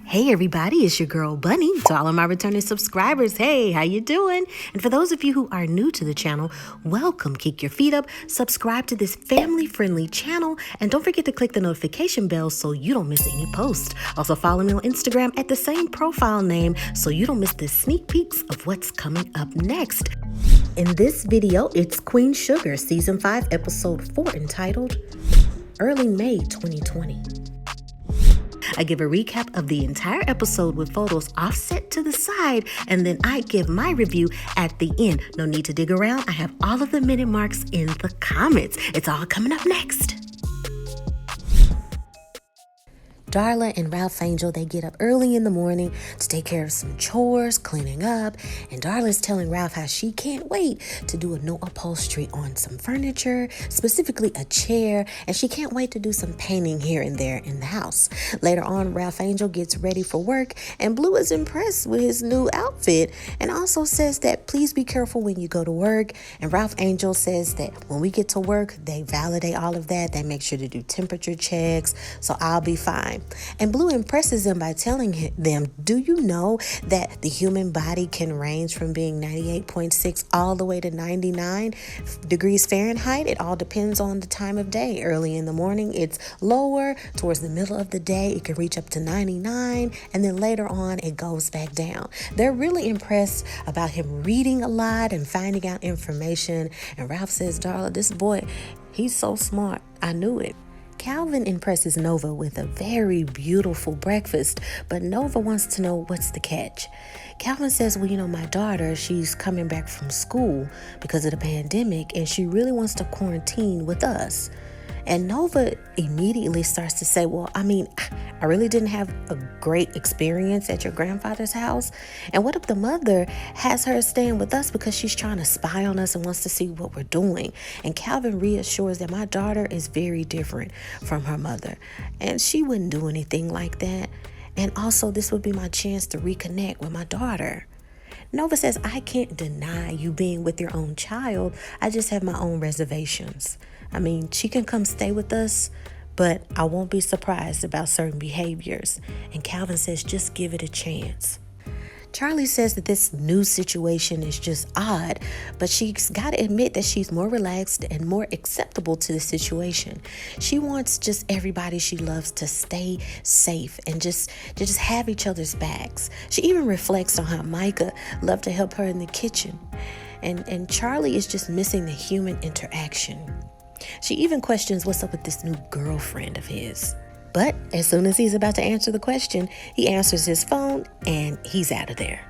Hey everybody, it's your girl Bunny. To all of my returning subscribers, hey, how you doing? And for those of you who are new to the channel, welcome. Kick your feet up, subscribe to this family-friendly channel, and don't forget to click the notification bell so you don't miss any posts. Also follow me on Instagram at the same profile name so you don't miss the sneak peeks of what's coming up next. In this video, it's Queen Sugar, Season 5, Episode 4, entitled Early May 2020. I give a recap of the entire episode with photos offset to the side, and then I give my review at the end. No need to dig around. I have all of the minute marks in the comments. It's all coming up next. Darla and Ralph Angel, they get up early in the morning to take care of some chores, cleaning up, and Darla's telling Ralph how she can't wait to do a no upholstery on some furniture, specifically a chair, and she can't wait to do some painting here and there in the house. Later on, Ralph Angel gets ready for work, and Blue is impressed with his new outfit and also says that please be careful when you go to work. And Ralph Angel says that when we get to work, they validate all of that. They make sure to do temperature checks, so I'll be fine. And Blue impresses them by telling them, do you know that the human body can range from being 98.6 all the way to 99 degrees Fahrenheit? It all depends on the time of day. Early in the morning, it's lower. Towards the middle of the day, it can reach up to 99. And then later on, it goes back down. They're really impressed about him reading a lot and finding out information. And Ralph says, Darla, this boy, he's so smart. I knew it. Calvin impresses Nova with a very beautiful breakfast, but Nova wants to know what's the catch. Calvin says, well, my daughter, she's coming back from school because of the pandemic, and she really wants to quarantine with us. And Nova immediately starts to say, well, I really didn't have a great experience at your grandfather's house. And what if the mother has her staying with us because she's trying to spy on us and wants to see what we're doing? And Calvin reassures that my daughter is very different from her mother, and she wouldn't do anything like that. And also, this would be my chance to reconnect with my daughter. Nova says, I can't deny you being with your own child. I just have my own reservations. She can come stay with us, but I won't be surprised about certain behaviors. And Calvin says, just give it a chance. Charley says that this new situation is just odd, but she's got to admit that she's more relaxed and more acceptable to the situation. She wants just everybody she loves to stay safe and to just have each other's backs. She even reflects on how Micah loved to help her in the kitchen. And Charley is just missing the human interaction. She even questions what's up with this new girlfriend of his. But as soon as he's about to answer the question, he answers his phone and he's out of there.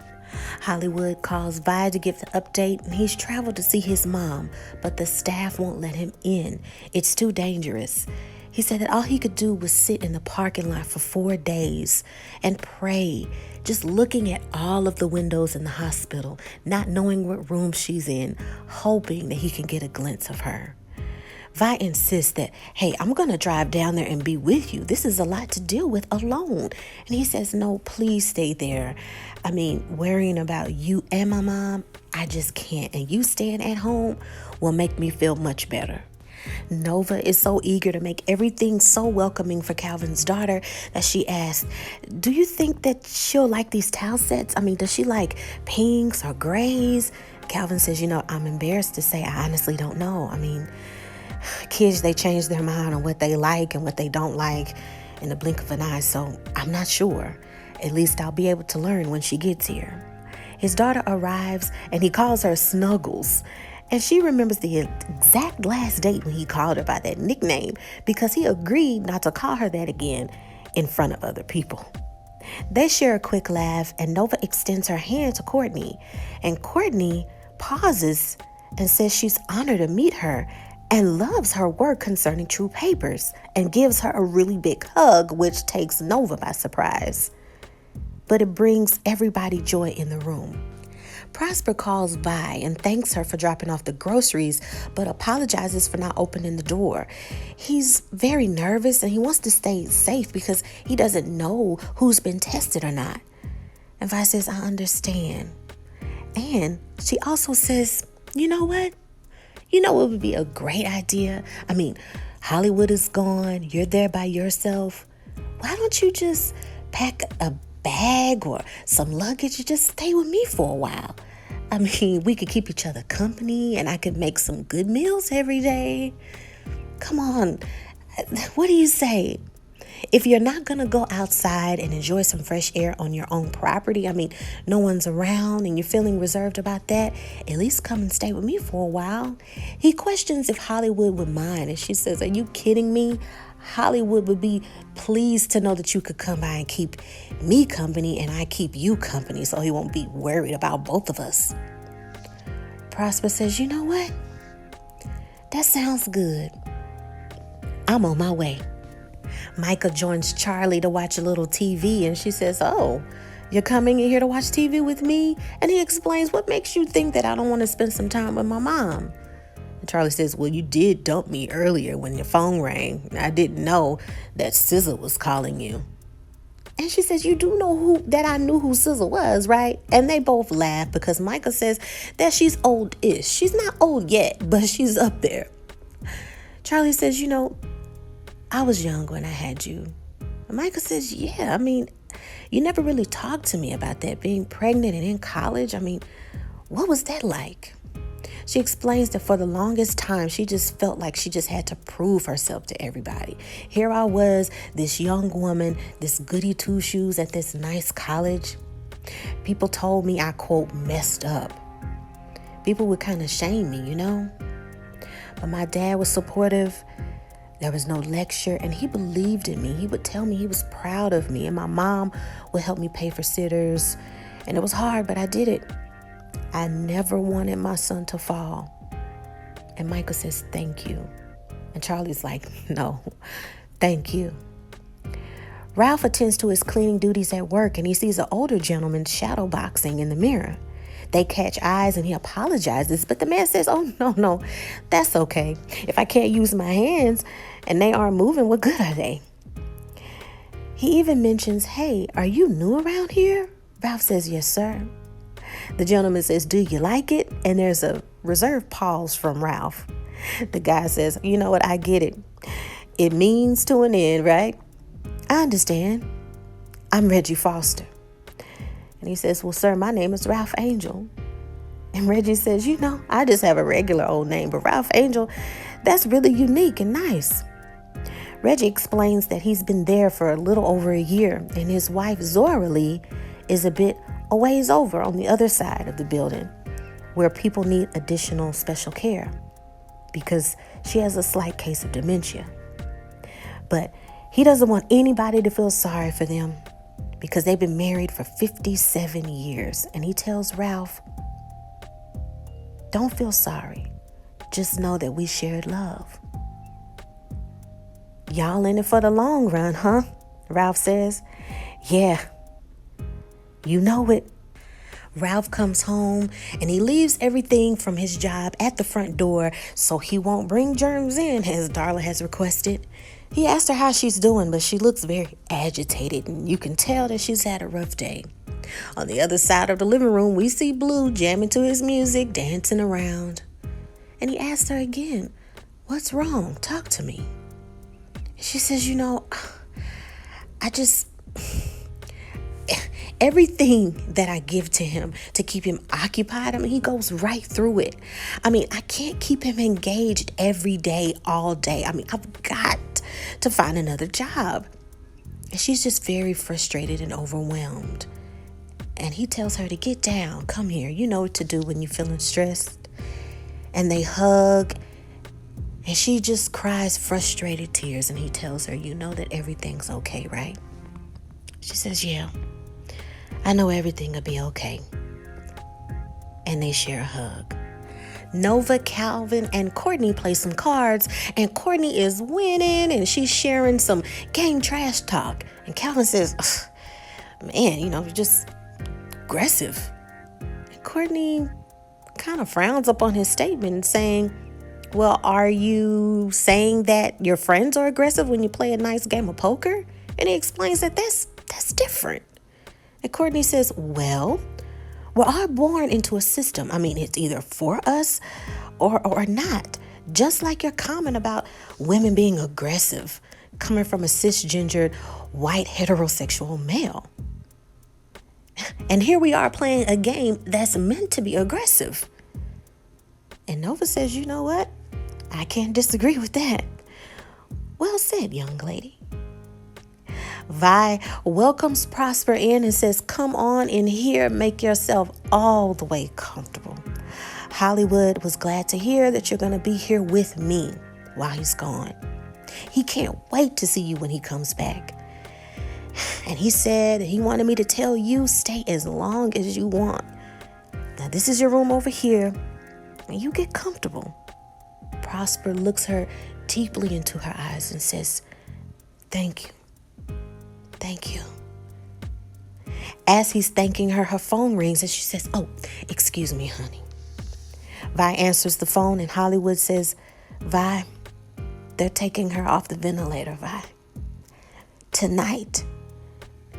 Hollywood calls Vi to give the update, and he's traveled to see his mom, but the staff won't let him in. It's too dangerous. He said that all he could do was sit in the parking lot for 4 days and pray, just looking at all of the windows in the hospital, not knowing what room she's in, hoping that he can get a glimpse of her. Vi insists that, hey, I'm going to drive down there and be with you. This is a lot to deal with alone. And he says, no, please stay there. Worrying about you and my mom, I just can't. And you staying at home will make me feel much better. Nova is so eager to make everything so welcoming for Calvin's daughter that she asks, do you think that she'll like these towel sets? Does she like pinks or grays? Calvin says, I'm embarrassed to say I honestly don't know. Kids, they change their mind on what they like and what they don't like in the blink of an eye, so I'm not sure. At least I'll be able to learn when she gets here. His daughter arrives, and he calls her Snuggles, and she remembers the exact last date when he called her by that nickname because he agreed not to call her that again in front of other people. They share a quick laugh, and Nova extends her hand to Courtney, and Courtney pauses and says she's honored to meet her and loves her work concerning True Papers and gives her a really big hug, which takes Nova by surprise. But it brings everybody joy in the room. Prosper calls by and thanks her for dropping off the groceries, but apologizes for not opening the door. He's very nervous and he wants to stay safe because he doesn't know who's been tested or not. And Vi says, I understand. And she also says, you know what? It would be a great idea. Hollywood is gone. You're there by yourself. Why don't you just pack a bag or some luggage, just stay with me for a while. I mean, we could keep each other company and I could make some good meals every day. Come on, what do you say? If you're not going to go outside and enjoy some fresh air on your own property, I mean, no one's around and you're feeling reserved about that, at least come and stay with me for a while. He questions if Hollywood would mind, and she says, are you kidding me? Hollywood would be pleased to know that you could come by and keep me company and I keep you company, so he won't be worried about both of us. Prosper says, you know what? That sounds good. I'm on my way. Micah joins Charley to watch a little TV, and she says, oh, you're coming in here to watch TV with me? And he explains, what makes you think that I don't want to spend some time with my mom? And Charley says, well, you did dump me earlier when your phone rang. I didn't know that SZA was calling you. And she says, you do know that I knew who SZA was, right? And they both laugh because Micah says that she's old-ish. She's not old yet, but she's up there. Charley says, I was young when I had you. And Micah says, yeah, I mean, you never really talked to me about that, being pregnant and in college. I mean, what was that like? She explains that for the longest time, she just felt like she just had to prove herself to everybody. Here I was, this young woman, this goody two-shoes at this nice college. People told me I, quote, messed up. People would kind of shame me, But my dad was supportive. There was no lecture, and he believed in me. He would tell me he was proud of me, and my mom would help me pay for sitters. And it was hard, but I did it. I never wanted my son to fall. And Micah says, thank you. And Charley's like, no, thank you. Ralph attends to his cleaning duties at work, and he sees an older gentleman shadowboxing in the mirror. They catch eyes and he apologizes, but the man says, oh, no, that's okay. If I can't use my hands and they aren't moving, what good are they? He even mentions, hey, are you new around here? Ralph says, yes, sir. The gentleman says, do you like it? And there's a reserved pause from Ralph. The guy says, you know what? I get it. It means to an end, right? I understand. I'm Reggie Foster. And he says, well, sir, my name is Ralph Angel. And Reggie says, I just have a regular old name, but Ralph Angel, that's really unique and nice. Reggie explains that he's been there for a little over a year, and his wife, Zora Lee, is a bit a ways over on the other side of the building where people need additional special care because she has a slight case of dementia. But he doesn't want anybody to feel sorry for them, because they've been married for 57 years. And he tells Ralph, don't feel sorry. Just know that we shared love. Y'all in it for the long run, huh? Ralph says. Yeah, you know it. Ralph comes home and he leaves everything from his job at the front door so he won't bring germs in, as Darla has requested. He asked her how she's doing, but she looks very agitated, and you can tell that she's had a rough day. On the other side of the living room, we see Blue jamming to his music, dancing around. And he asked her again, what's wrong? Talk to me. And she says, I just... everything that I give to him to keep him occupied, he goes right through it. I can't keep him engaged every day, all day. I've got to find another job. And she's just very frustrated and overwhelmed. And he tells her to get down, come here. You know what to do when you're feeling stressed. And they hug. And she just cries frustrated tears. And he tells her, you know that everything's okay, right? She says, yeah. I know everything will be okay. And they share a hug. Nova, Calvin, and Courtney play some cards, and Courtney is winning, and she's sharing some game trash talk. And Calvin says, man, you're just aggressive. And Courtney kind of frowns upon his statement, saying, well, are you saying that your friends are aggressive when you play a nice game of poker? And he explains that that's different. And Courtney says, well, we're all born into a system. It's either for us or not. Just like your comment about women being aggressive, coming from a cisgendered, white, heterosexual male. And here we are playing a game that's meant to be aggressive. And Nova says, you know what? I can't disagree with that. Well said, young lady. Vi welcomes Prosper in and says, come on in here, make yourself all the way comfortable. Hollywood was glad to hear that you're going to be here with me while he's gone. He can't wait to see you when he comes back. And he said he wanted me to tell you, stay as long as you want. Now, this is your room over here, and you get comfortable. Prosper looks her deeply into her eyes and says, thank you. Thank you. As he's thanking her, her phone rings and she says, oh, excuse me, honey. Vi answers the phone and Hollywood says, Vi, they're taking her off the ventilator, Vi. Tonight.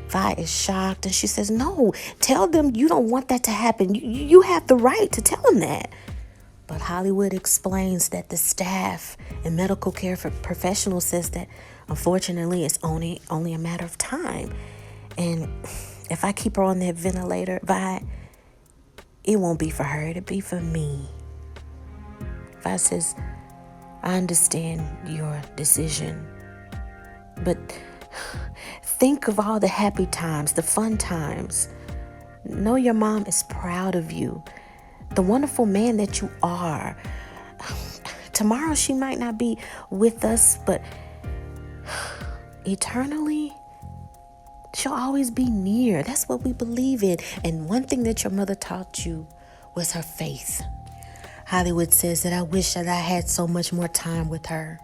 Vi is shocked and she says, no, tell them you don't want that to happen. You have the right to tell them that. But Hollywood explains that the staff and medical care for professionals says that unfortunately it's only a matter of time. And if I keep her on that ventilator, Vi, it won't be for her, it'll be for me. Vi says, I understand your decision, but think of all the happy times, the fun times. Know your mom is proud of you, the wonderful man that you are. Tomorrow she might not be with us, but eternally, she'll always be near. That's what we believe in. And one thing that your mother taught you was her faith. Hollywood says that I wish that I had so much more time with her.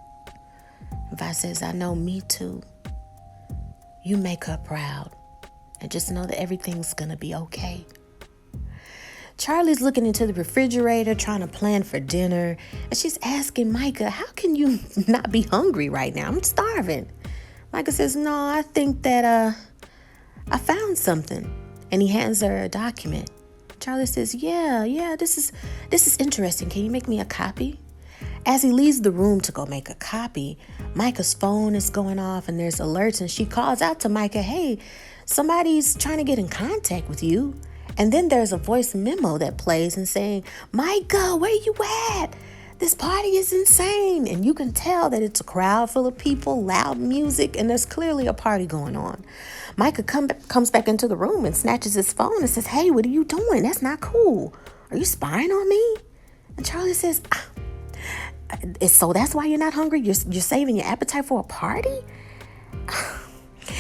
Vi says, I know, me too. You make her proud. And just know that everything's going to be okay. Charlie's looking into the refrigerator, trying to plan for dinner. And she's asking Micah, how can you not be hungry right now? I'm starving. Micah says, no, I think that I found something. And he hands her a document. Charlie says, yeah, this is interesting. Can you make me a copy? As he leaves the room to go make a copy, Micah's phone is going off and there's alerts and she calls out to Micah, hey, somebody's trying to get in contact with you. And then there's a voice memo that plays and saying, Micah, where you at? This party is insane. And you can tell that it's a crowd full of people, loud music, and there's clearly a party going on. Micah comes back into the room and snatches his phone and says, hey, what are you doing? That's not cool. Are you spying on me? And Charlie says, so that's why you're not hungry? You're saving your appetite for a party?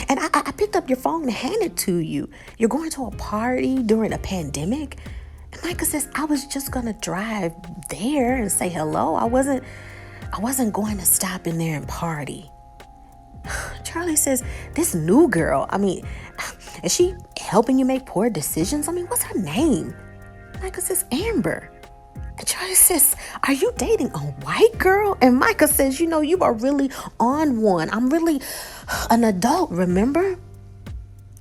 And I picked up your phone and handed it to you. You're going to a party during a pandemic? And Micah says, I was just going to drive there and say hello. I wasn't going to stop in there and party. Charlie says, this new girl, is she helping you make poor decisions? What's her name? Micah says, Amber. And Charlie says, are you dating a white girl? And Micah says, you are really on one. I'm really an adult, remember?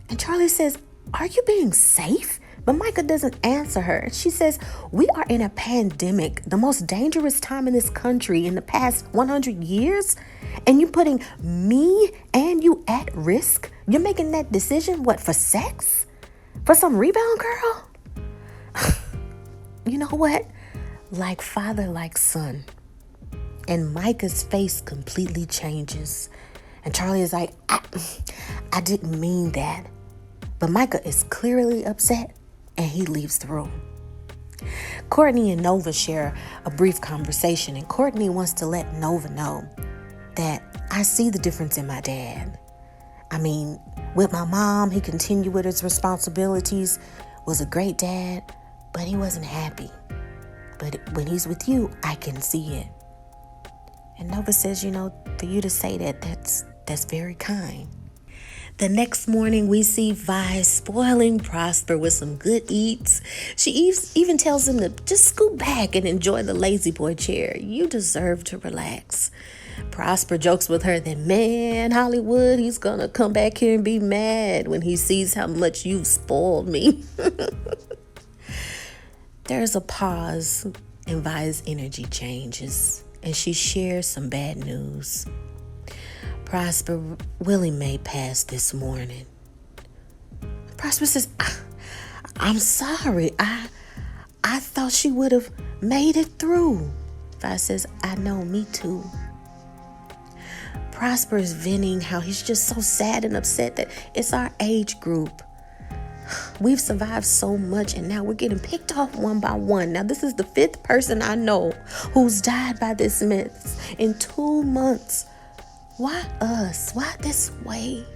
And Charlie says, are you being safe? But Micah doesn't answer her. She says, we are in a pandemic, the most dangerous time in this country in the past 100 years. And you're putting me and you at risk? You're making that decision, what, for sex? For some rebound girl? You know what? Like father, like son. And Micah's face completely changes. And Charlie is like, I didn't mean that. But Micah is clearly upset and he leaves the room. Courtney and Nova share a brief conversation, and Courtney wants to let Nova know that I see the difference in my dad. With my mom, he continued with his responsibilities, was a great dad, but he wasn't happy. But when he's with you, I can see it. And Nova says, for you to say that, that's very kind. The next morning, we see Vi spoiling Prosper with some good eats. She even tells him to just scoot back and enjoy the lazy boy chair. You deserve to relax. Prosper jokes with her that, man, Hollywood, he's going to come back here and be mad when he sees how much you've spoiled me. There's a pause and Vi's energy changes and she shares some bad news. Prosper, Willie Mae passed this morning. Prosper says, I'm sorry. I thought she would have made it through. Vi says, I know, me too. Prosper is venting how he's just so sad and upset that it's our age group. We've survived so much and now we're getting picked off one by one. Now this is the 5th person I know who's died by this mess in 2 months. Why us? Why this way?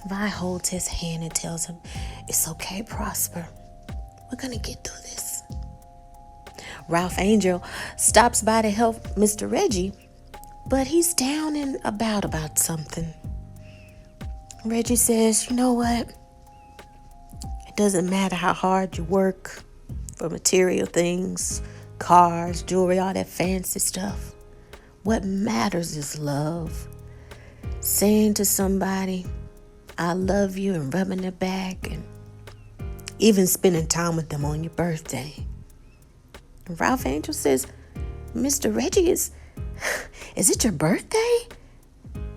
Vi holds his hand and tells him, it's okay, Prosper. We're gonna get through this. Ralph Angel stops by to help Mr. Reggie, but he's down and about something. Reggie says, you know what? It doesn't matter how hard you work for material things, cars, jewelry, all that fancy stuff. What matters is love. Saying to somebody, I love you, and rubbing their back, and even spending time with them on your birthday. And Ralph Angel says, Mr. Reggie, is it your birthday?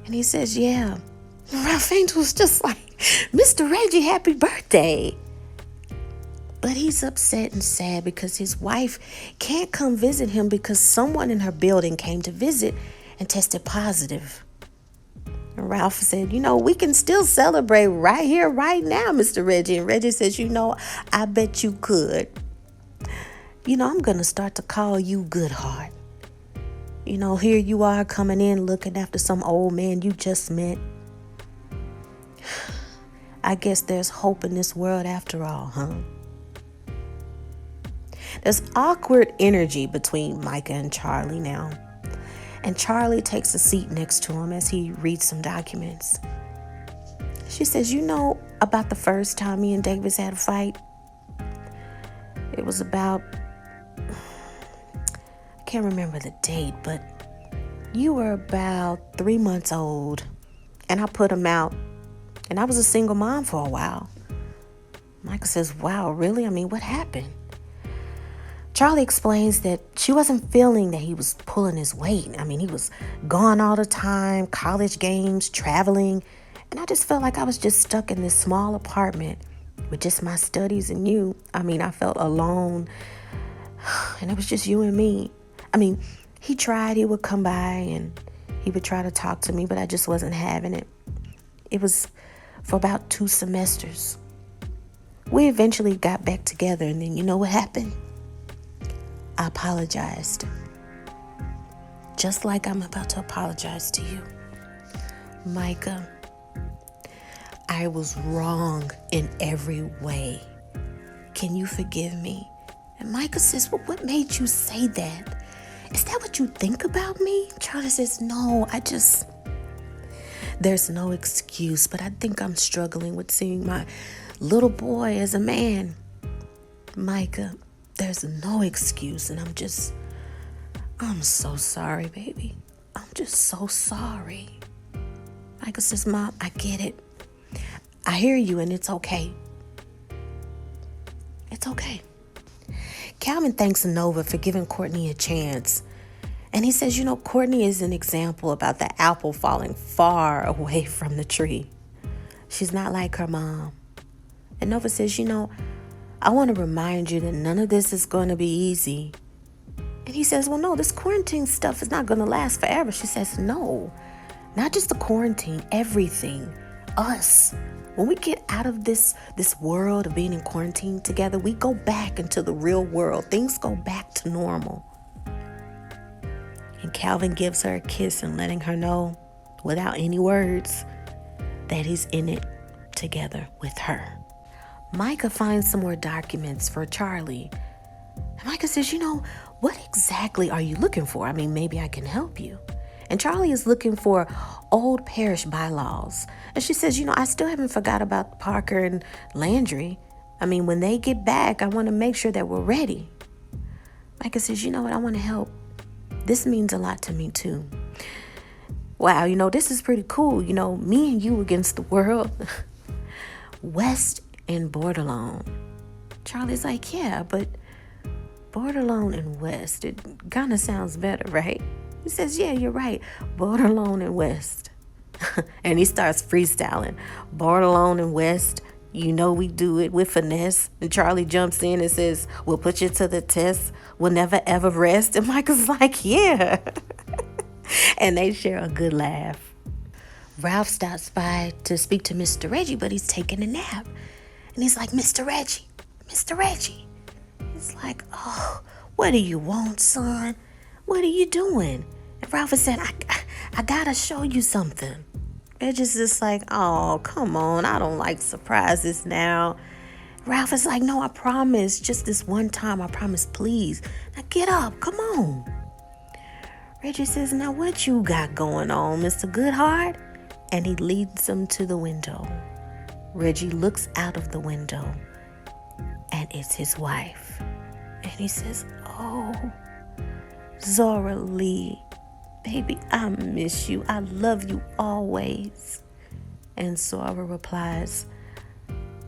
And he says, yeah. And Ralph Angel's just like, Mr. Reggie, happy birthday. But he's upset and sad because his wife can't come visit him because someone in her building came to visit and tested positive. And Ralph said, we can still celebrate right here, right now, Mr. Reggie. And Reggie says, I bet you could. I'm going to start to call you Goodheart. Here you are coming in looking after some old man you just met. I guess there's hope in this world after all, huh? There's awkward energy between Micah and Charley now. And Charley takes a seat next to him as he reads some documents. She says, about the first time me and Davis had a fight? It was about, I can't remember the date, but you were about 3 months old. And I put him out. And I was a single mom for a while. Micah says, wow, really? What happened? Charley explains that she wasn't feeling that he was pulling his weight. He was gone all the time, college games, traveling. And I just felt like I was just stuck in this small apartment with just my studies and you. I felt alone. And it was just you and me. He tried, he would come by and he would try to talk to me, but I just wasn't having it. It was for about 2 semesters. We eventually got back together, and then you know what happened? I apologized. Just like I'm about to apologize to you. Micah, I was wrong in every way. Can you forgive me? And Micah says, well, what made you say that? Is that what you think about me? Charley says, no, there's no excuse, but I think I'm struggling with seeing my little boy as a man. Micah, there's no excuse, and I'm so sorry, baby. I'm just so sorry. Micah says, Mom, I get it. I hear you, and it's okay. It's okay. Calvin thanks Nova for giving Courtney a chance. And he says, Courtney is an example about the apple falling far away from the tree. She's not like her mom. And Nova says, I want to remind you that none of this is going to be easy. And he says, well, no, this quarantine stuff is not going to last forever. She says, no, not just the quarantine, everything, us. When we get out of this world of being in quarantine together, we go back into the real world. Things go back to normal. And Calvin gives her a kiss and letting her know, without any words, that he's in it together with her. Micah finds some more documents for Charley. And Micah says, what exactly are you looking for? Maybe I can help you. And Charley is looking for old parish bylaws. And she says, I still haven't forgot about Parker and Landry. When they get back, I want to make sure that we're ready. Micah says, what? I want to help. This means a lot to me too. Wow, this is pretty cool. Me and you against the world. West and Borderlone. Charley's like, yeah, but Borderlone and West, it kind of sounds better, right? He says, yeah, you're right. Borderlone and West. And he starts freestyling. Borderlone and West, You know we do it with finesse. And Charley jumps in and says, we'll put you to the test. We'll never ever rest. And Micah's like, yeah. And they share a good laugh. Ralph stops by to speak to Mr. Reggie, but he's taking a nap. And he's like, Mr. Reggie, Mr. Reggie. He's like, oh, what do you want, son? What are you doing? And Ralph is saying, I gotta show you something. Reggie's just like, oh, come on. I don't like surprises now. Ralph is like, no, I promise. Just this one time, I promise, please. Now get up. Come on. Reggie says, now what you got going on, Mr. Goodheart? And he leads him to the window. Reggie looks out of the window, and it's his wife. And he says, oh, Zora Lee, baby, I miss you. I love you always. And Zora replies,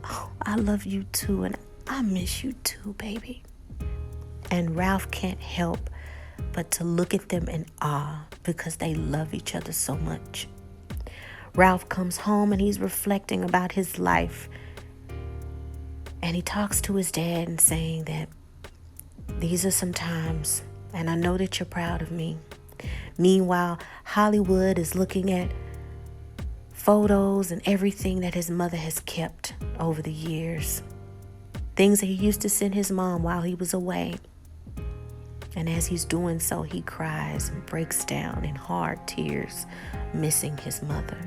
oh, I love you too, and I miss you too, baby. And Ralph can't help but to look at them in awe because they love each other so much. Ralph comes home and he's reflecting about his life. And he talks to his dad and saying that these are some times, and I know that you're proud of me. Meanwhile, Hollywood is looking at photos and everything that his mother has kept over the years. Things that he used to send his mom while he was away. And as he's doing so, he cries and breaks down in hard tears, missing his mother.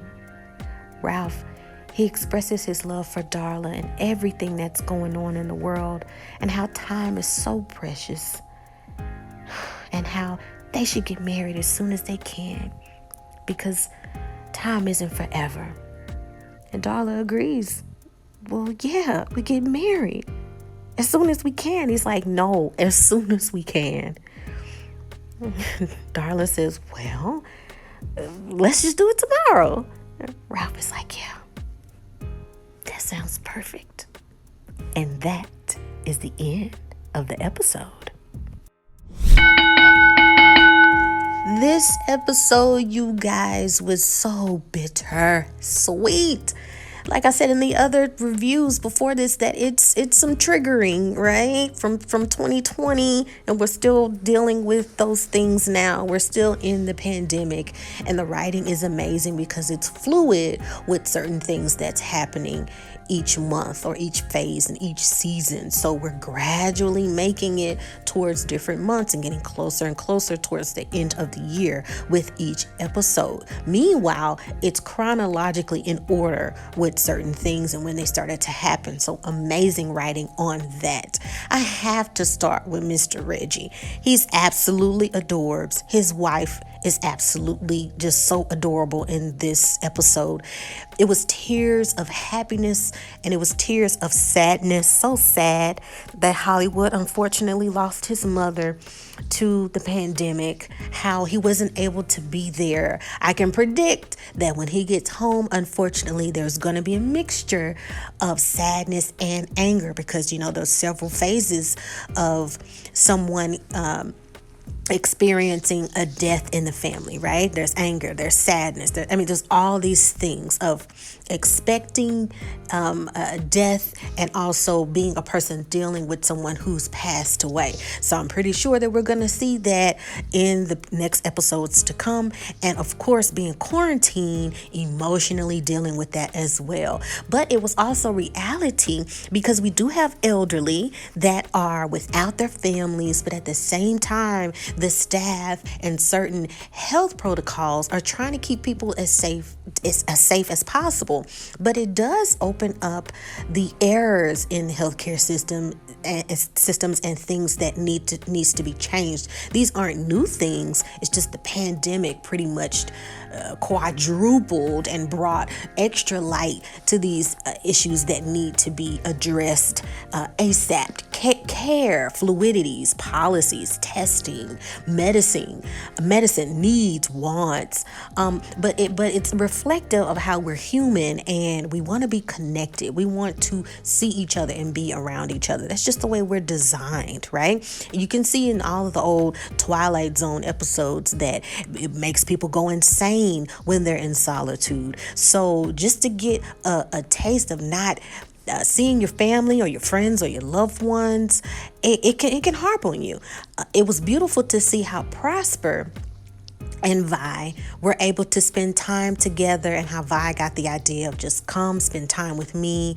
Ralph, he expresses his love for Darla and everything that's going on in the world, and how time is so precious, and how they should get married as soon as they can, because time isn't forever. And Darla agrees. Well, yeah, we get married as soon as we can. He's like, no, as soon as we can. Darla says, well, let's just do it tomorrow. Ralph is like, yeah, that sounds perfect. And that is the end of the episode. This episode, you guys, was so bittersweet. Like I said in the other reviews before this, that it's some triggering, right? From 2020, and we're still dealing with those things now. We're still in the pandemic, and the writing is amazing because it's fluid with certain things that's happening each month or each phase and each season. So we're gradually making it towards different months and getting closer and closer towards the end of the year with each episode. Meanwhile, it's chronologically in order with certain things and when they started to happen. So amazing writing on that. I have to start with Mr. Reggie. He's absolutely adorbs. His wife is absolutely just so adorable in this episode. It was tears of happiness and it was tears of sadness. So sad that Hollywood unfortunately lost his mother to the pandemic, how he wasn't able to be there. I can predict that when he gets home, unfortunately, there's going to be a mixture of sadness and anger because, you know, there's several phases of someone experiencing a death in the family, right? There's anger, there's sadness. There's all these things of expecting a death and also being a person dealing with someone who's passed away. So I'm pretty sure that we're going to see that in the next episodes to come. And of course, being quarantined, emotionally dealing with that as well. But it was also reality because we do have elderly that are without their families, but at the same time, the staff and certain health protocols are trying to keep people as safe as possible. But it does open up the errors in the healthcare systems and things that needs to be changed. These aren't new things. It's just the pandemic pretty much quadrupled and brought extra light to these issues that need to be addressed ASAP. Care, fluidities, policies, testing, medicine needs, wants, but it's reflective of how we're human and we want to be connected. We want to see each other and be around each other. That's just the way we're designed, right? You can see in all of the old Twilight Zone episodes that it makes people go insane when they're in solitude. So just to get a taste of not seeing your family or your friends or your loved ones, it can harp on you. It was beautiful to see how Prosper and Vi were able to spend time together, and how Vi got the idea of just come spend time with me.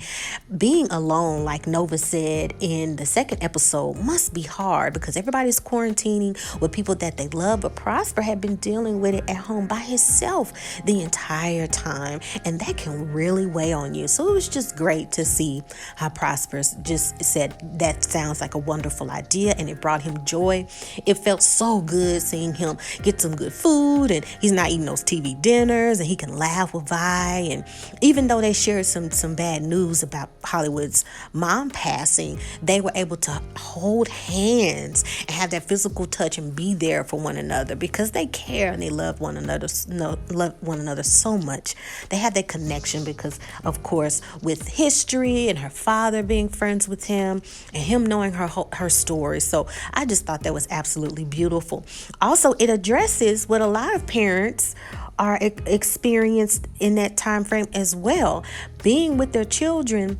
Being alone, like Nova said in the second episode, must be hard because everybody's quarantining with people that they love, but Prosper had been dealing with it at home by himself the entire time, and that can really weigh on you. So it was just great to see how Prosper just said that sounds like a wonderful idea, and it brought him joy. It felt so good seeing him get some good food, and he's not eating those TV dinners, and he can laugh with Vi. And even though they shared some bad news about Hollywood's mom passing, they were able to hold hands and have that physical touch and be there for one another because they care and they love one another so much. They have that connection because, of course, with history and her father being friends with him and him knowing her story. So I just thought that was absolutely beautiful. Also, it addresses what a lot of parents are experienced in that time frame as well, being with their children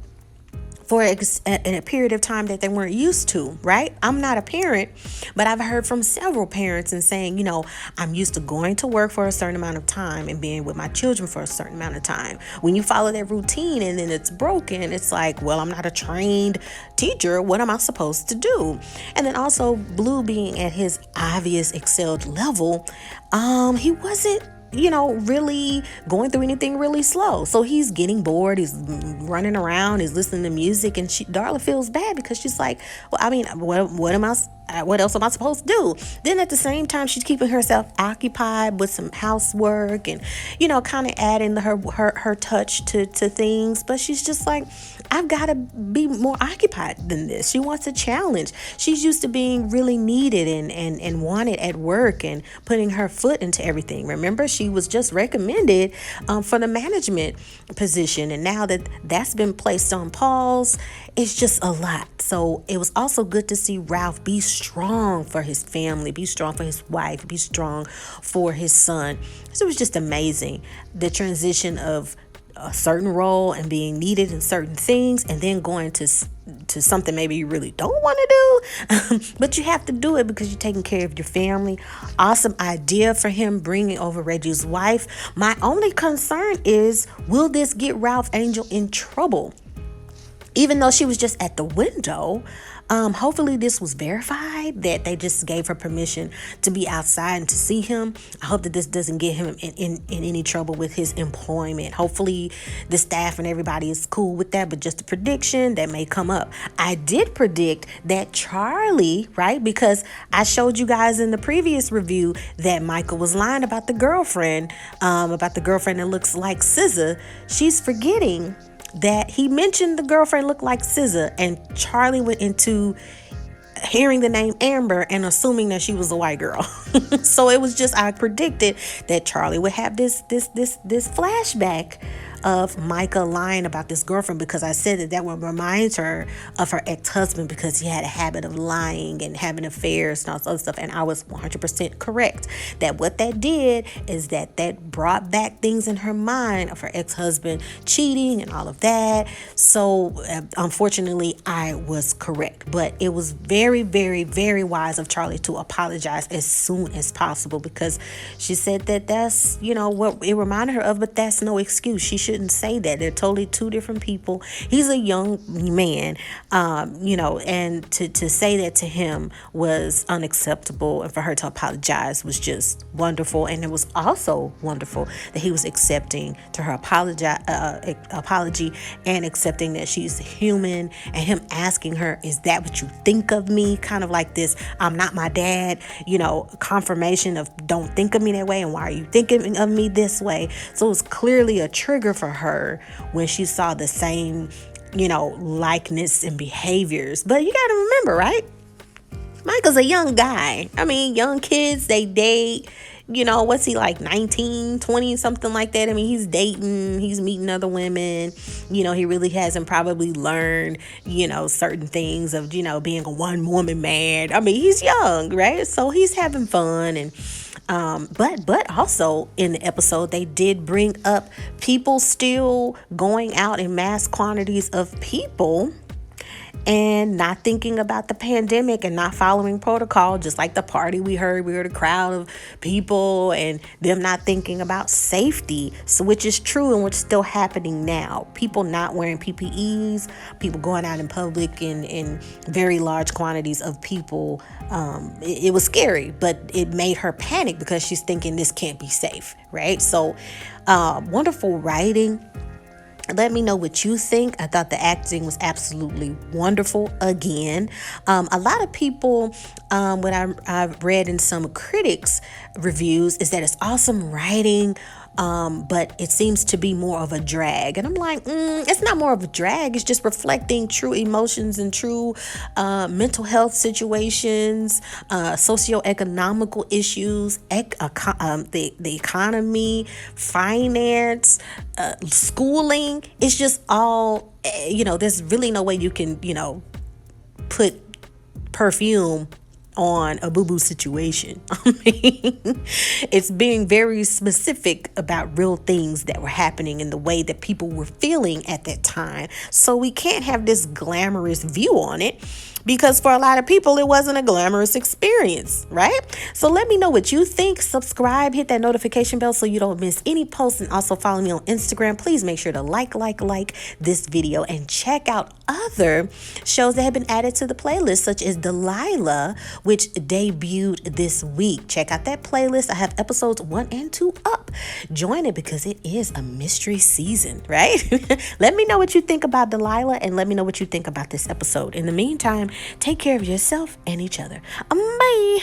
for in a period of time that they weren't used to, right? I'm not a parent, but I've heard from several parents and saying, I'm used to going to work for a certain amount of time and being with my children for a certain amount of time. When you follow that routine and then it's broken, it's like, well, I'm not a trained teacher. What am I supposed to do? And then also Blue being at his obvious excelled level, he wasn't really going through anything really slow. So he's getting bored. He's running around. He's listening to music. And Darla feels bad because she's like, well, I mean, what else am I supposed to do? Then at the same time, she's keeping herself occupied with some housework and, kind of adding her touch to things. But she's just like, I've got to be more occupied than this. She wants a challenge. She's used to being really needed and wanted at work and putting her foot into everything. Remember, she was just recommended for the management position. And now that that's been placed on pause, it's just a lot. So it was also good to see Ralph be strong for his family, be strong for his wife, be strong for his son. So it was just amazing. The transition of a certain role and being needed in certain things, and then going to something maybe you really don't want to do, but you have to do it because you're taking care of your family. Awesome idea for him bringing over Reggie's wife. My only concern is, will this get Ralph Angel in trouble? Even though she was just at the window, hopefully this was verified, that they just gave her permission to be outside and to see him. I hope that this doesn't get him in any trouble with his employment. Hopefully the staff and everybody is cool with that, but just a prediction that may come up. I did predict that Charley, right, because I showed you guys in the previous review that Micah was lying about the girlfriend that looks like SZA. She's forgetting that he mentioned the girlfriend looked like SZA, and Charley went into hearing the name Amber and assuming that she was a white girl. So it was just, I predicted that Charley would have this flashback of Micah lying about this girlfriend, because I said that would remind her of her ex-husband, because he had a habit of lying and having affairs and all this other stuff. And I was 100% correct that what that did is that brought back things in her mind of her ex-husband cheating and all of that. So unfortunately, I was correct, but it was very, very, very wise of Charley to apologize as soon as possible, because she said that's what it reminded her of, but that's no excuse. She shouldn't say that. They're totally two different people. He's a young man, and to say that to him was unacceptable, and for her to apologize was just wonderful. And it was also wonderful that he was accepting to her apology and accepting that she's human, and him asking her, is that what you think of me? Kind of like this, I'm not my dad, confirmation of don't think of me that way, and why are you thinking of me this way? So it was clearly a trigger for her when she saw the same, likeness and behaviors. But you got to remember, right? Michael's a young guy. I mean, young kids, they date, what's he like, 19, 20, something like that? I mean, he's dating, he's meeting other women. He really hasn't probably learned, certain things of, being a one woman man. I mean, he's young, right? So he's having fun. And but also in the episode, they did bring up people still going out in mass quantities of people and not thinking about the pandemic and not following protocol, just like the party we heard a crowd of people and them not thinking about safety. So which is true and what's still happening now. People not wearing PPEs, people going out in public in very large quantities of people. It was scary, but it made her panic because she's thinking this can't be safe, right? So wonderful writing. Let me know what you think. I thought the acting was absolutely wonderful again. A lot of people, what I've read in some critics' reviews, is that it's awesome writing, but it seems to be more of a drag. And I'm like, it's not more of a drag. It's just reflecting true emotions and true mental health situations, socioeconomical issues, the economy, finance, schooling. It's just all, there's really no way you can, put perfume on a boo-boo situation. I mean, it's being very specific about real things that were happening in the way that people were feeling at that time. So we can't have this glamorous view on it, because for a lot of people, it wasn't a glamorous experience, right? So let me know what you think. Subscribe, hit that notification bell so you don't miss any posts, and also follow me on Instagram. Please make sure to like this video and check out other shows that have been added to the playlist, such as Delilah, which debuted this week. Check out that playlist. I have episodes 1 and 2 up. Join it because it is a mystery season, right? Let me know what you think about Delilah, and let me know what you think about this episode. In the meantime, take care of yourself and each other. Bye.